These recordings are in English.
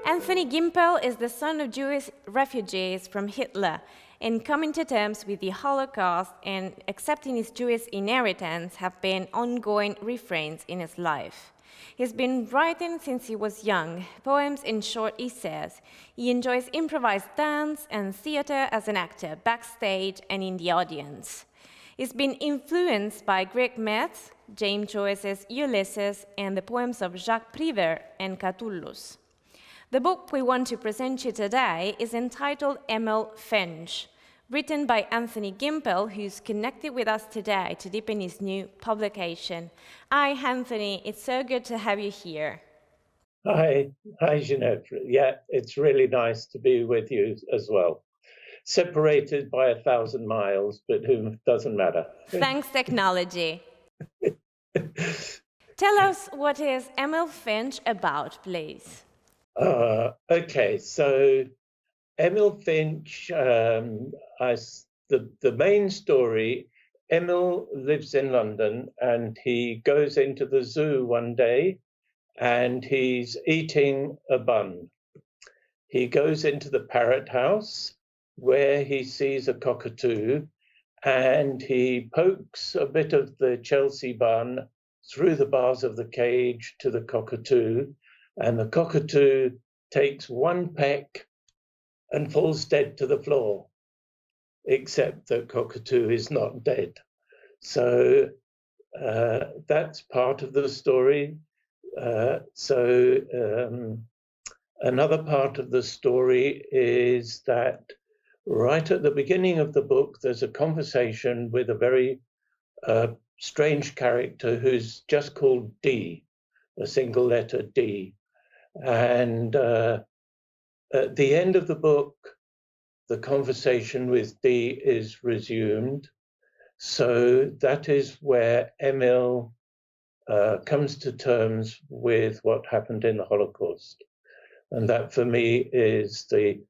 Anthony Gimpel is the son of Jewish refugees from Hitler, and coming to terms with the Holocaust and accepting his Jewish inheritance have been ongoing refrains in his life. He's been writing since he was young, poems and short essays. He enjoys improvised dance and theater as an actor, backstage and in the audience. He's been influenced by Greek myths, James Joyce's Ulysses, and the poems of Jacques Prévert and Catullus. The book we want to present you today is entitled Emil Finch, written by Anthony Gimpel, who's connected with us today to deepen his new publication. Hi, Anthony. It's so good to have you here. Hi, Jeanette. Yeah, it's really nice to be with you as well. Separated by 1,000 miles, but who doesn't matter. Thanks, technology. Tell us what is Emil Finch about, please. Okay, so Emil Finch, the main story, Emil lives in London and he goes into the zoo one day and he's eating a bun. He goes into the parrot house where he sees a cockatoo and he pokes a bit of the Chelsea bun through the bars of the cage to the cockatoo, and the cockatoo takes one peck and falls dead to the floor, except that cockatoo is not dead. So that's part of the story. Another part of the story is that right at the beginning of the book, there's a conversation with a very strange character who's just called D, a single letter D. And at the end of the book, the conversation with D is resumed. So that is where Emil comes to terms with what happened in the Holocaust. And that for me is the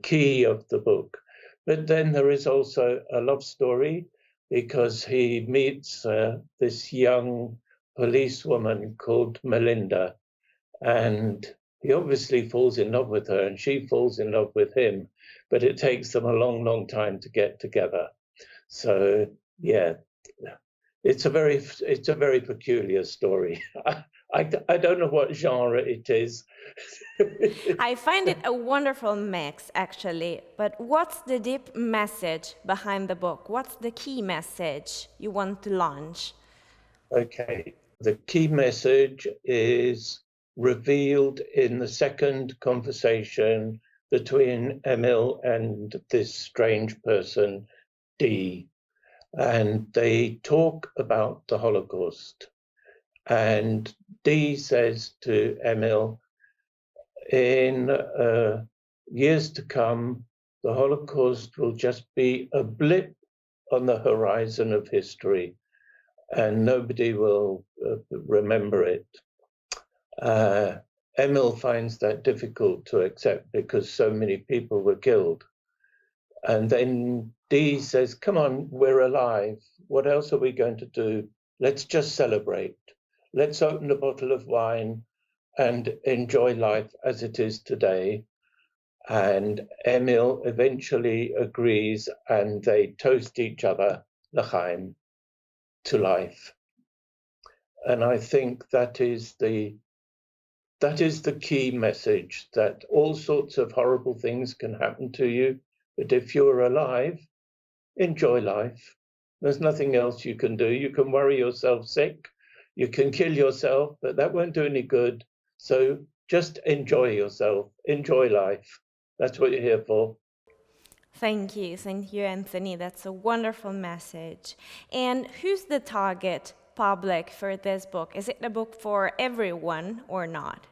key of the book. But then there is also a love story because he meets this young policewoman called Melinda, and he obviously falls in love with her and she falls in love with him, but it takes them a long, long time to get together. So yeah, it's a very peculiar story. I don't know what genre it is. I find it a wonderful mix, actually. But what's the deep message behind the book? What's the key message you want to launch? Okay, the key message is revealed in the second conversation between Emil and this strange person, D. And they talk about the Holocaust. And D says to Emil, in years to come, the Holocaust will just be a blip on the horizon of history, and nobody will remember it. Emil finds that difficult to accept because so many people were killed. And then D says, come on, we're alive. What else are we going to do? Let's just celebrate. Let's open a bottle of wine and enjoy life as it is today. And Emil eventually agrees and they toast each other, l'chaim, to life. And I think that is the key message, that all sorts of horrible things can happen to you, but if you're alive, enjoy life. There's nothing else you can do. You can worry yourself sick, you can kill yourself, but that won't do any good. So just enjoy yourself, enjoy life. That's what you're here for. Thank you, Anthony. That's a wonderful message. And who's the target public for this book? Is it a book for everyone or not?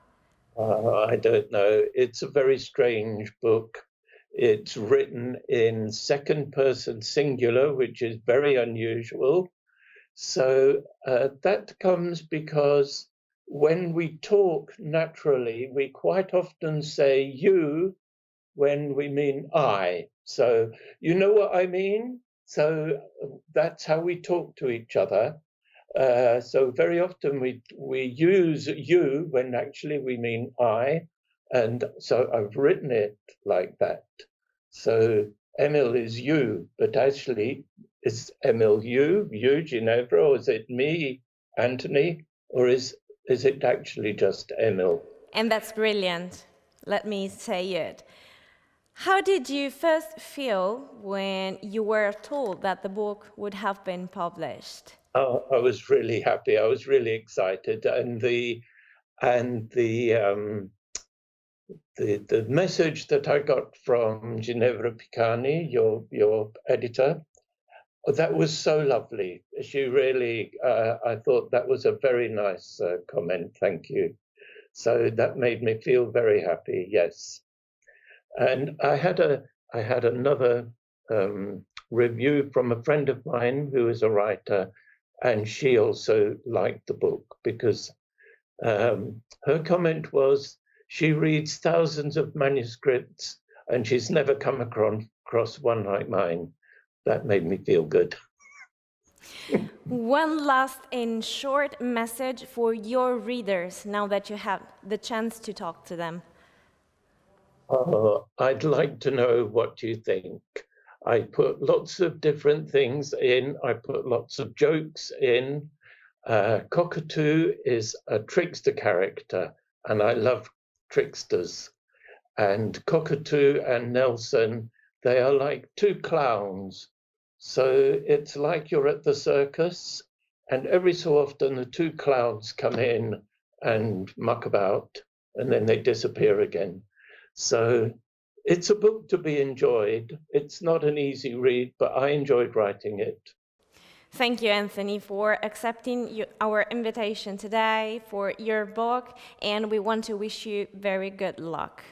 I don't know. It's a very strange book. It's written in second person singular, which is very unusual. So that comes because when we talk naturally, we quite often say you when we mean I. So you know what I mean? So that's how we talk to each other. So very often we use you when actually we mean I, And so I've written it like that. So Emil is you, but actually, is Emil you, Ginevra, or is it me, Anthony, or is it actually just Emil? And that's brilliant. Let me say it. How did you first feel when you were told that the book would have been published? Oh, I was really happy. I was really excited, and the message that I got from Ginevra Picani, your editor, that was so lovely. She really, I thought that was a very nice comment. Thank you. So that made me feel very happy. Yes, and I had another review from a friend of mine who is a writer, and she also liked the book because her comment was she reads thousands of manuscripts and she's never come across one like mine. That made me feel good. One last and short message for your readers now that you have the chance to talk to them. I'd like to know what you think. I put lots of different things in. I put lots of jokes in. Cockatoo is a trickster character, and I love tricksters. And Cockatoo and Nelson, they are like two clowns. So it's like you're at the circus, and every so often the two clowns come in and muck about, and then they disappear again. So it's a book to be enjoyed. It's not an easy read, but I enjoyed writing it. Thank you, Anthony, for accepting our invitation today for your book, and we want to wish you very good luck.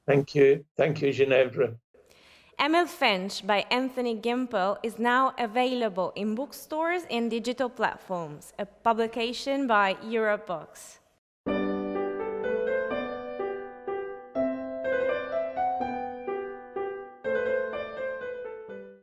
Thank you. Thank you, Ginevra. Emil Finch by Anthony Gimpel is now available in bookstores and digital platforms, a publication by Europe Books.